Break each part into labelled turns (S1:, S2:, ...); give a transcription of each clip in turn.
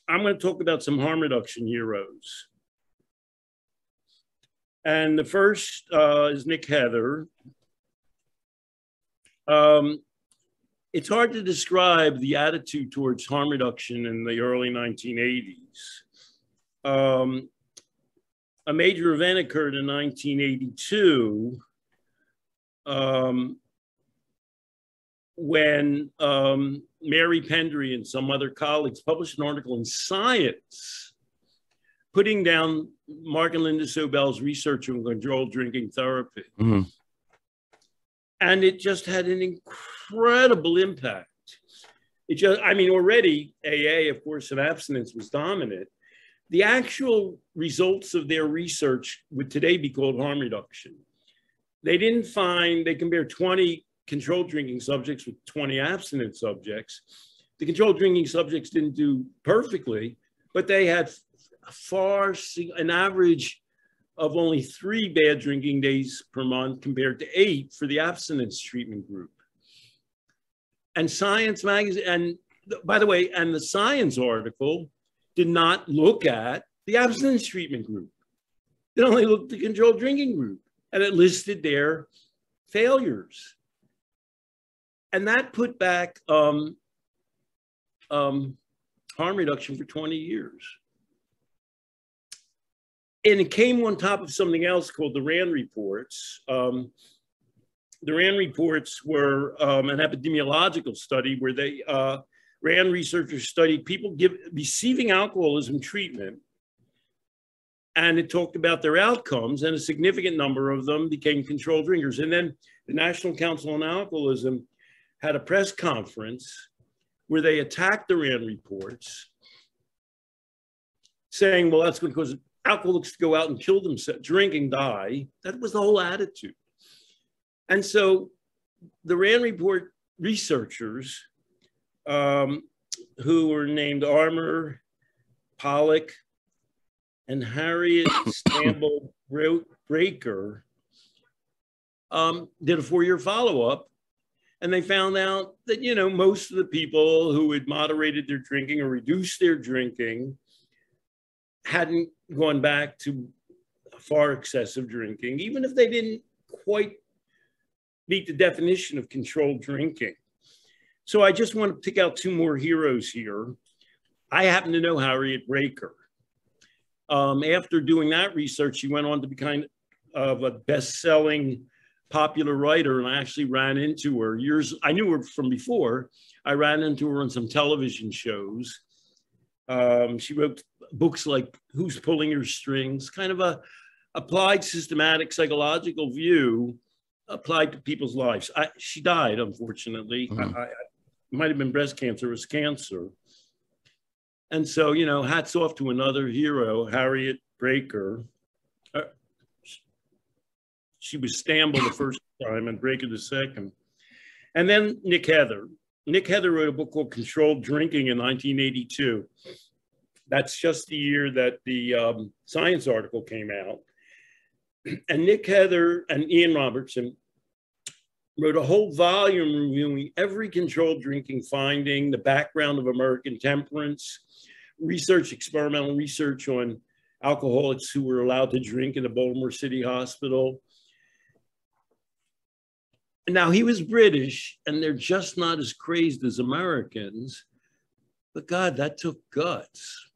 S1: I'm going to talk about some harm reduction heroes. And the first is Nick Heather. It's hard to describe the attitude towards harm reduction in the early 1980s. A major event occurred in 1982 when Mary Pendry and some other colleagues published an article in Science putting down Mark and Linda Sobel's research on controlled drinking therapy. Mm-hmm. And it just had an incredible impact. It just, I mean, already AA, of course, and abstinence was dominant. The actual results of their research would today be called harm reduction. They didn't find, they compared 20 controlled drinking subjects with 20 abstinent subjects. The controlled drinking subjects didn't do perfectly, but they had an average of only 3 bad drinking days per month compared to 8 for the abstinence treatment group. And Science magazine, and by the way, and the Science article did not look at the abstinence treatment group. It only looked at the controlled drinking group, and it listed their failures. And that put back harm reduction for 20 years. And it came on top of something else called the RAND reports. The RAND reports were an epidemiological study where they, RAND researchers studied people receiving alcoholism treatment. And it talked about their outcomes, and a significant number of them became controlled drinkers. And then the National Council on Alcoholism had a press conference where they attacked the RAND reports, saying, well, that's because alcoholics go out and kill themselves, drink and die. That was the whole attitude. And so the RAND report researchers, who were named Armour, Pollock, and Harriet Breaker, did a 4-year follow-up. And they found out that, you know, most of the people who had moderated their drinking or reduced their drinking hadn't gone back to far excessive drinking, even if they didn't quite meet the definition of controlled drinking. So I just want to pick out 2 more heroes here. I happen to know Harriet Breaker. After doing that research, she went on to be kind of a best-selling popular writer, and I actually ran into her I knew her from before. I ran into her on some television shows. She wrote books like Who's Pulling Your Strings, kind of a applied systematic psychological view applied to people's lives. She died, unfortunately. Mm-hmm. It might have been breast cancer, it was cancer. And so, you know, hats off to another hero, Harriet Breaker. She was Stamble the first time and Breaker the second. And then Nick Heather. Nick Heather wrote a book called Controlled Drinking in 1982. That's just the year that the Science article came out. And Nick Heather and Ian Robertson wrote a whole volume reviewing every controlled drinking finding, the background of American temperance, experimental research on alcoholics who were allowed to drink in the Baltimore City Hospital. Now, he was British, and they're just not as crazed as Americans, but God, that took guts.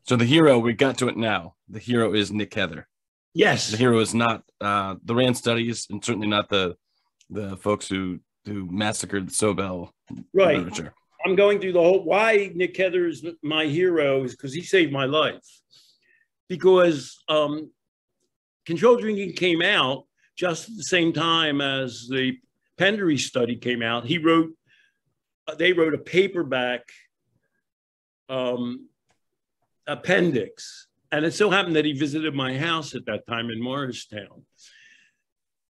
S2: So the hero, we got to it now. The hero is Nick Heather.
S1: Yes.
S2: The hero is not the RAND studies, and certainly not the folks who massacred Sobel.
S1: Right.
S2: Literature.
S1: I'm going through the whole, why Nick Heather is my hero is because he saved my life. Because controlled drinking came out just at the same time as the Pendry study came out. They wrote a paperback appendix. And it so happened that he visited my house at that time in Morristown.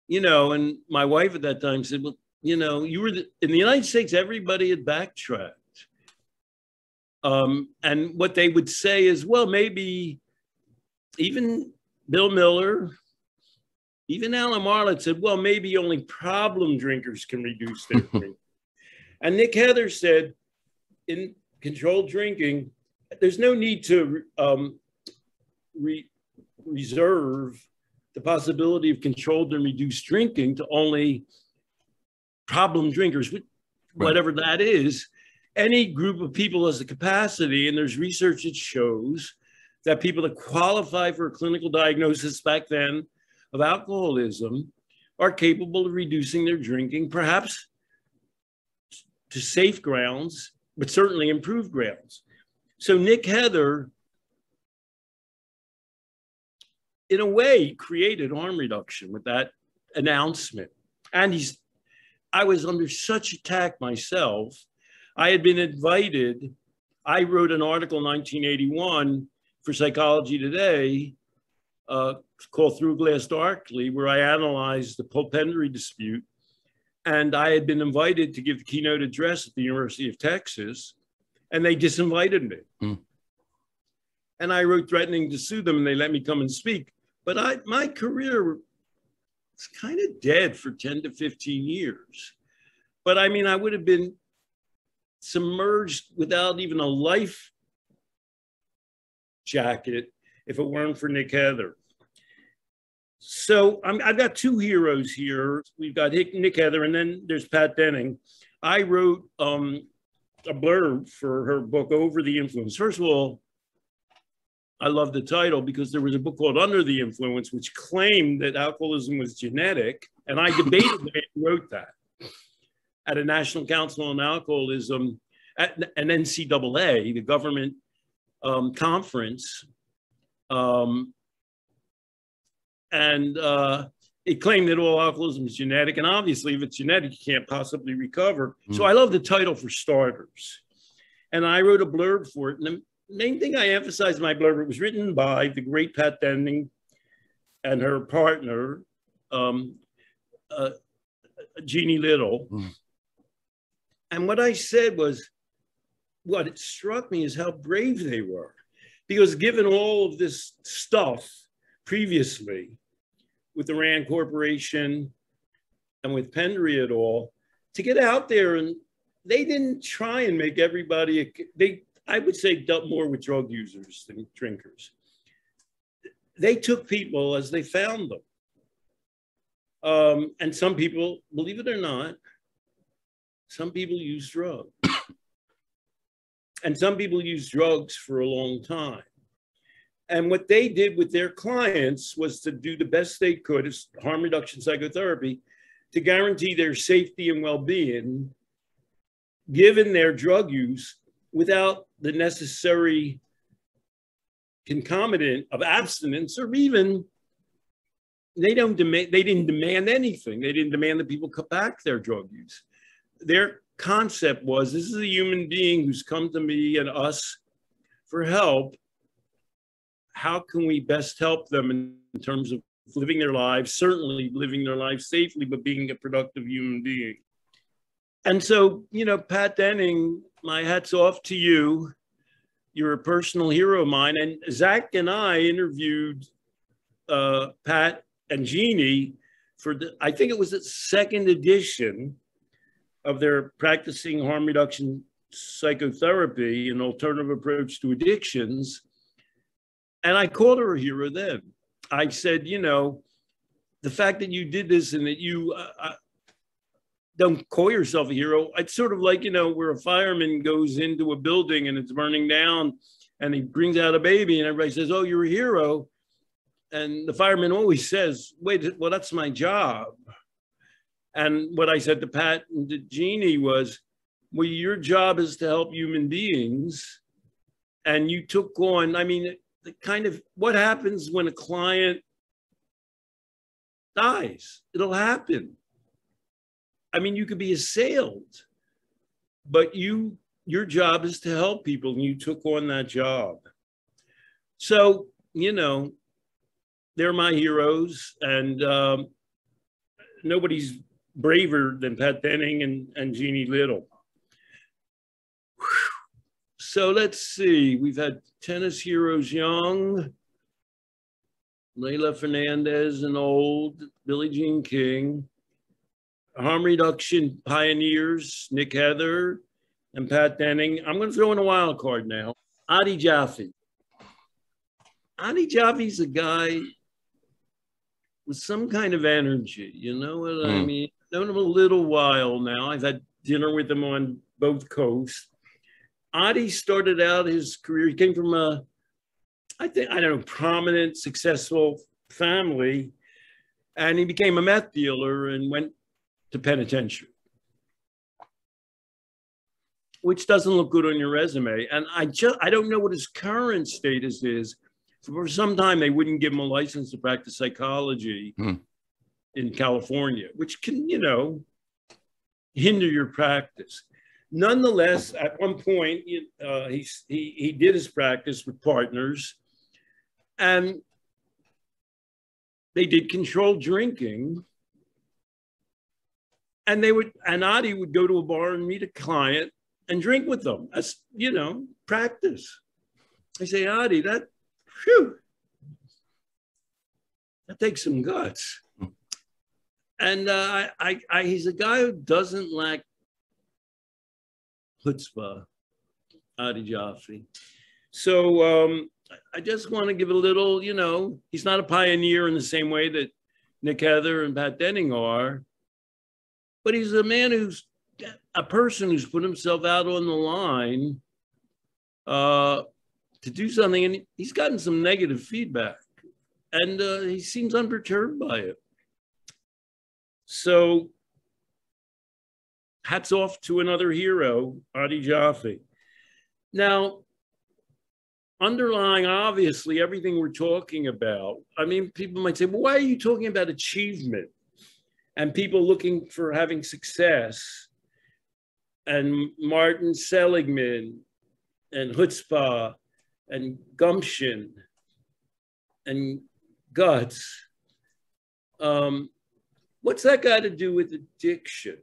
S1: You know, and my wife at that time said, well, you know, you were in the United States, everybody had backtracked. And what they would say is, well, maybe even Bill Miller, even Alan Marlett said, well, maybe only problem drinkers can reduce their drinking. And Nick Heather said, in controlled drinking, there's no need to reserve the possibility of controlled and reduced drinking to only problem drinkers, whatever that is. Any group of people has the capacity, and there's research that shows that people that qualify for a clinical diagnosis back then of alcoholism are capable of reducing their drinking, perhaps to safe grounds, but certainly improved grounds. So Nick Heather, in a way, created harm reduction with that announcement. And I was under such attack myself. I had been invited. I wrote an article in 1981 for Psychology Today called Through Glass Darkly, where I analyzed the Pope-Pendry dispute. And I had been invited to give the keynote address at the University of Texas, and they disinvited me. And I wrote threatening to sue them, and they let me come and speak. But my career was kind of dead for 10 to 15 years. But I mean, I would have been submerged without even a life jacket if it weren't for Nick Heather. So I've got two heroes here. We've got Nick Heather, and then there's Patt Denning. I wrote a blurb for her book, Over the Influence. First of all, I love the title because there was a book called Under the Influence, which claimed that alcoholism was genetic. And I debated the man who wrote that at a National Council on Alcoholism, at an NCAA, the government conference. It claimed that all alcoholism is genetic. And obviously, if it's genetic, you can't possibly recover. So I love the title for starters. And I wrote a blurb for it. And the main thing I emphasized in my blurb, it was written by the great Patt Denning and her partner, Jeannie Little. And what I said was, what it struck me is how brave they were. Because given all of this stuff previously with the Rand Corporation and with Pendry et al., to get out there, and they didn't try and make everybody, I would say, dealt more with drug users than drinkers. They took people as they found them. And some people, believe it or not, some people use drugs. And some people use drugs for a long time. And what they did with their clients was to do the best they could as harm reduction psychotherapy to guarantee their safety and well-being, given their drug use, without the necessary concomitant of abstinence, or even they didn't demand anything. They didn't demand that people cut back their drug use. Their concept was, this is a human being who's come to me and us for help. How can we best help them in terms of living their lives, certainly living their lives safely, but being a productive human being? And so, you know, Patt Denning, my hat's off to you. You're a personal hero of mine. And Zach and I interviewed Pat and Jeannie for I think it was the second edition of their Practicing Harm Reduction Psychotherapy, an alternative approach to addictions. And I called her a hero then. I said, you know, the fact that you did this and that you don't call yourself a hero, it's sort of like, you know, where a fireman goes into a building and it's burning down and he brings out a baby and everybody says, oh, you're a hero. And the fireman always says, wait, well, that's my job. And what I said to Pat and to Jeannie was, well, your job is to help human beings. And you took on, I mean, the kind of what happens when a client dies. It'll happen. I mean, you could be assailed, but your job is to help people, and you took on that job. So, you know, they're my heroes, and nobody's braver than Patt Denning and Jeannie Little. So let's see, we've had tennis heroes young, Layla Fernandez and old, Billie Jean King, harm reduction pioneers, Nick Heather and Patt Denning. I'm going to throw in a wild card now. Adi Jaffe. Adi Jaffe's a guy with some kind of energy, you know what I mean? I've known him a little while now. I've had dinner with him on both coasts. Adi started out his career, he came from a, I don't know, prominent, successful family, and he became a meth dealer and went to penitentiary, which doesn't look good on your resume. And I don't know what his current status is. For some time, they wouldn't give him a license to practice psychology in California, which can, you know, hinder your practice. Nonetheless, at one point, he did his practice with partners, and they did controlled drinking. And Adi would go to a bar and meet a client and drink with them as, you know, practice. I say, Adi, that takes some guts. And he's a guy who doesn't lack chutzpah, Adi Jaffe. So I just want to give a little, you know, he's not a pioneer in the same way that Nick Heather and Patt Denning are, but he's a man a person who's put himself out on the line to do something, and he's gotten some negative feedback, and he seems unperturbed by it. So hats off to another hero, Adi Jaffe. Now, underlying, obviously, everything we're talking about, I mean, people might say, well, why are you talking about achievement and people looking for having success and Martin Seligman and chutzpah and gumption and guts? What's that got to do with addiction?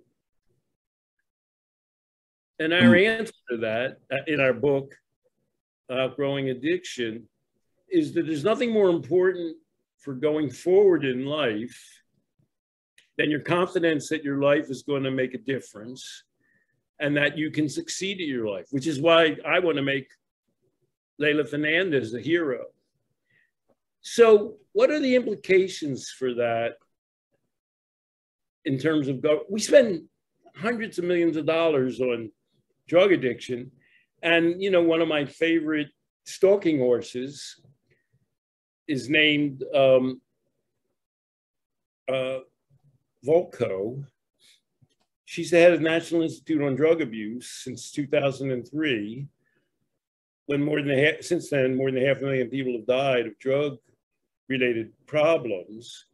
S1: And our answer to that in our book, Outgrowing Addiction, is that there's nothing more important for going forward in life than your confidence that your life is going to make a difference and that you can succeed at your life, which is why I want to make Leila Fernandez a hero. So what are the implications for that in terms of, we spend hundreds of millions of dollars on drug addiction. And, you know, one of my favorite stalking horses is named Volko. She's the head of the National Institute on Drug Abuse since 2003. When since then, more than 500,000 people have died of drug-related problems.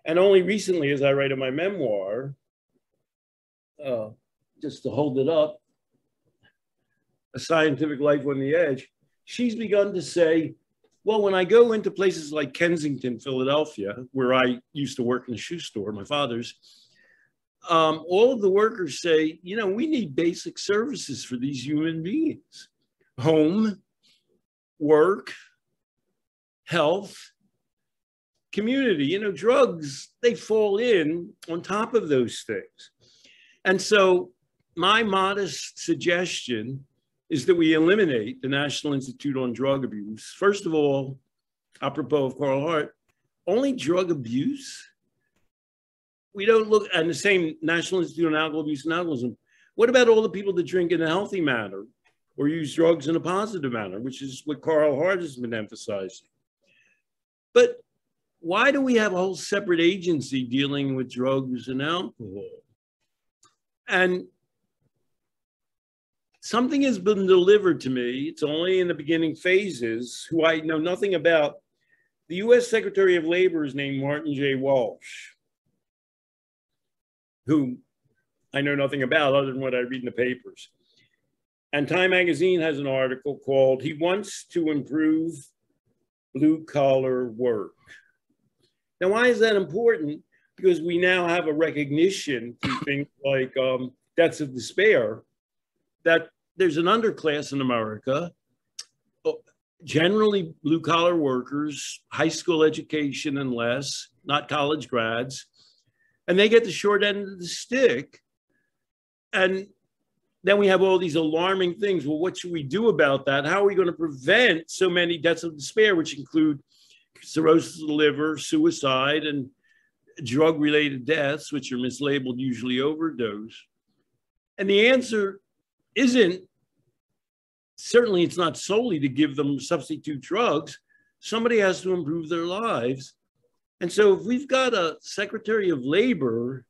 S1: And only recently, as I write in my memoir, just to hold it up, A Scientific Life on the Edge, she's begun to say, well, when I go into places like Kensington, Philadelphia, where I used to work in a shoe store, my father's, all of the workers say, you know, we need basic services for these human beings. Home, work, health, community. You know, drugs, they fall in on top of those things. And so my modest suggestion is that we eliminate the National Institute on Drug Abuse. First of all, apropos of Carl Hart, only drug abuse? We don't look at the same National Institute on Alcohol Abuse and Alcoholism. What about all the people that drink in a healthy manner or use drugs in a positive manner, which is what Carl Hart has been emphasizing? But why do we have a whole separate agency dealing with drugs and alcohol? And something has been delivered to me. It's only in the beginning phases, who I know nothing about. The US Secretary of Labor is named Martin J. Walsh, who I know nothing about other than what I read in the papers. And Time Magazine has an article called, "He Wants to Improve Blue Collar Work." Now, why is that important? Because we now have a recognition through things like deaths of despair, that there's an underclass in America, generally blue-collar workers, high school education and less, not college grads, and they get the short end of the stick. And then we have all these alarming things. Well, what should we do about that? How are we going to prevent so many deaths of despair, which include cirrhosis of the liver, suicide, and drug-related deaths, which are mislabeled, usually overdose? And the answer isn't, certainly it's not solely to give them substitute drugs. Somebody has to improve their lives. And so if we've got a Secretary of Labor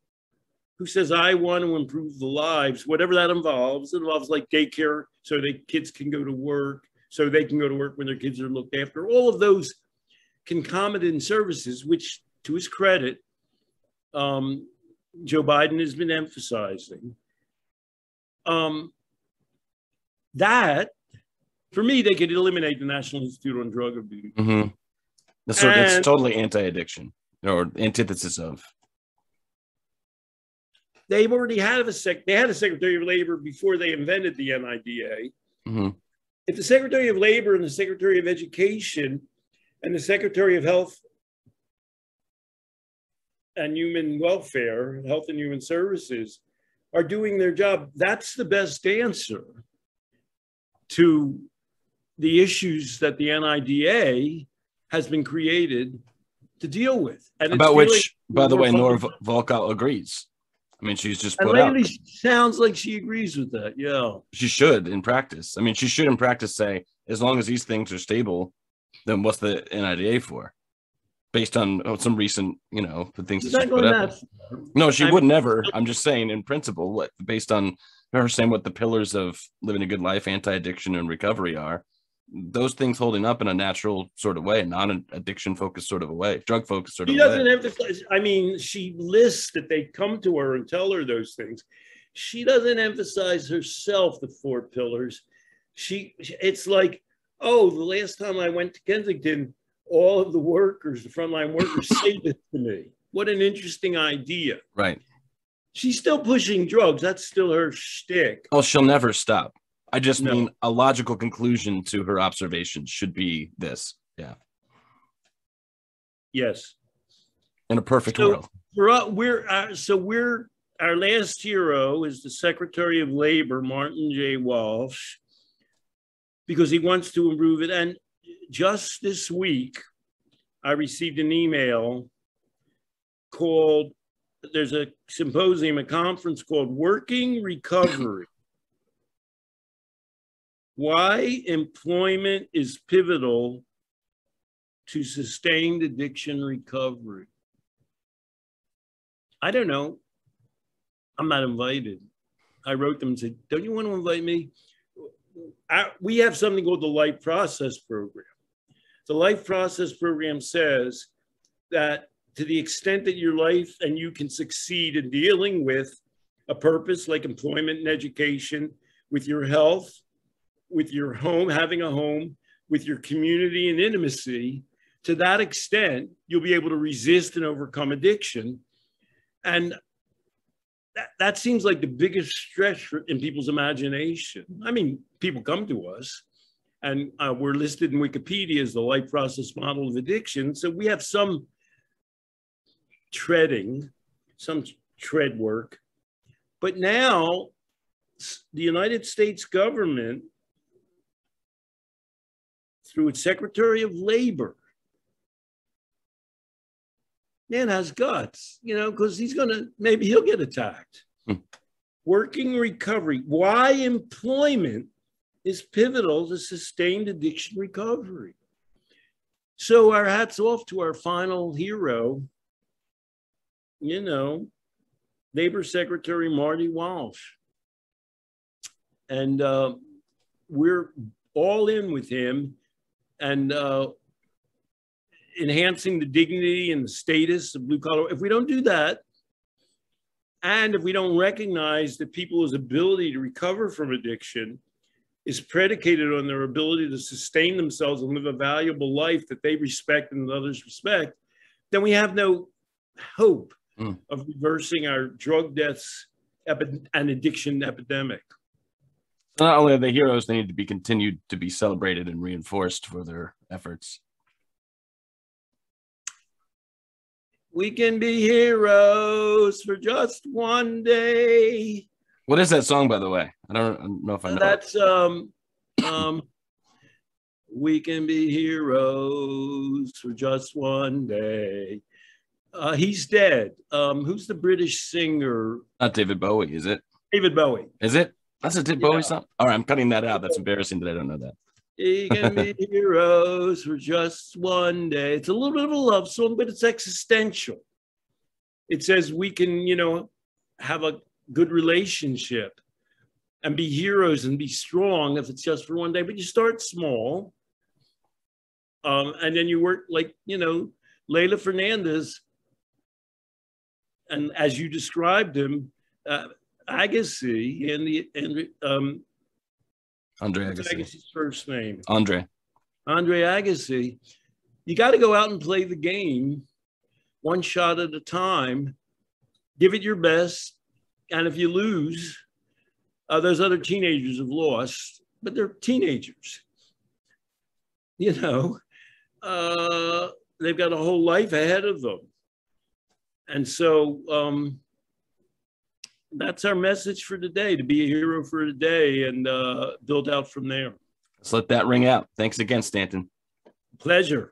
S1: who says, I want to improve the lives, whatever that involves, it involves like daycare so that kids can go to work, so they can go to work when their kids are looked after, all of those concomitant services, which to his credit, Joe Biden has been emphasizing. That, for me, they could eliminate the National Institute on Drug Abuse.
S2: Mm-hmm. It's totally anti-addiction, or antithesis of.
S1: They've already had a Secretary of Labor before they invented the NIDA.
S2: Mm-hmm.
S1: If the Secretary of Labor and the Secretary of Education and the Secretary of Health and Human Welfare, Health and Human Services, are doing their job, that's the best answer to the issues that the NIDA has been created to deal with. And
S2: about which, by the way, Nora Volkow agrees. I mean, she's just put out.
S1: She sounds like she agrees with that. Yeah.
S2: She should in practice. I mean, she should in practice say, as long as these things are stable, then what's the NIDA for? Based on some recent, the things that she put up. No, she would never. I'm just saying in principle, based on her saying what the pillars of living a good life, anti-addiction and recovery are, those things holding up in a natural sort of way, not an addiction focused sort of a way, drug focused sort of way. She doesn't
S1: emphasize, I mean, she lists that they come to her and tell her those things. She doesn't emphasize herself the four pillars. It's like, oh, the last time I went to Kensington, all of the workers, the frontline workers, say this to me. What an interesting idea.
S2: Right.
S1: She's still pushing drugs. That's still her shtick.
S2: Oh, she'll never stop. I just mean a logical conclusion to her observations should be this. Yeah.
S1: Yes.
S2: In a perfect world.
S1: Our last hero is the Secretary of Labor, Martin J. Walsh, because he wants to improve it. And just this week, I received an email called, there's a symposium, a conference called Working Recovery. Why employment is pivotal to sustained addiction recovery. I don't know. I'm not invited. I wrote them and said, don't you want to invite me? We have something called the Life Process Program. The Life Process Program says that to the extent that your life and you can succeed in dealing with a purpose like employment and education, with your health, with your home, having a home, with your community and intimacy, to that extent, you'll be able to resist and overcome addiction. And that seems like the biggest stretch in people's imagination. I mean, people come to us and we're listed in Wikipedia as the life process model of addiction. So we have some tread work. But now the United States government, through its Secretary of Labor, man has guts, because maybe he'll get attacked. Working recovery. Why employment is pivotal to sustained addiction recovery. So our hats off to our final hero, Labor Secretary Marty Walsh. And we're all in with him and enhancing the dignity and the status of blue collar. If we don't do that, and if we don't recognize that people's ability to recover from addiction is predicated on their ability to sustain themselves and live a valuable life that they respect and that others respect, then we have no hope of reversing our drug deaths and addiction epidemic.
S2: So not only are they heroes, they need to be continued to be celebrated and reinforced for their efforts. We can be heroes for just one day. What is that song, by the way? I don't know if I know.
S1: That's we can be heroes for just one day. He's dead. Who's the British singer?
S2: Not David Bowie, is it?
S1: David Bowie.
S2: Is it? That's a David Bowie song? All right, I'm cutting that out. That's embarrassing that I don't know that.
S1: We can be heroes for just one day. It's a little bit of a love song, but it's existential. It says we can, you know, have a good relationship and be heroes and be strong if it's just for one day. But you start small. And then you work like, you know, Leila Fernandez. And as you described him, Agassi
S2: Andre
S1: What's
S2: Agassi.
S1: Agassi's first name?
S2: Andre
S1: Agassi. You got to go out and play the game one shot at a time. Give it your best. And if you lose, those other teenagers have lost, but they're teenagers. You know, they've got a whole life ahead of them. And so that's our message for today, to be a hero for today and build out from there.
S2: Let's let that ring out. Thanks again, Stanton.
S1: Pleasure.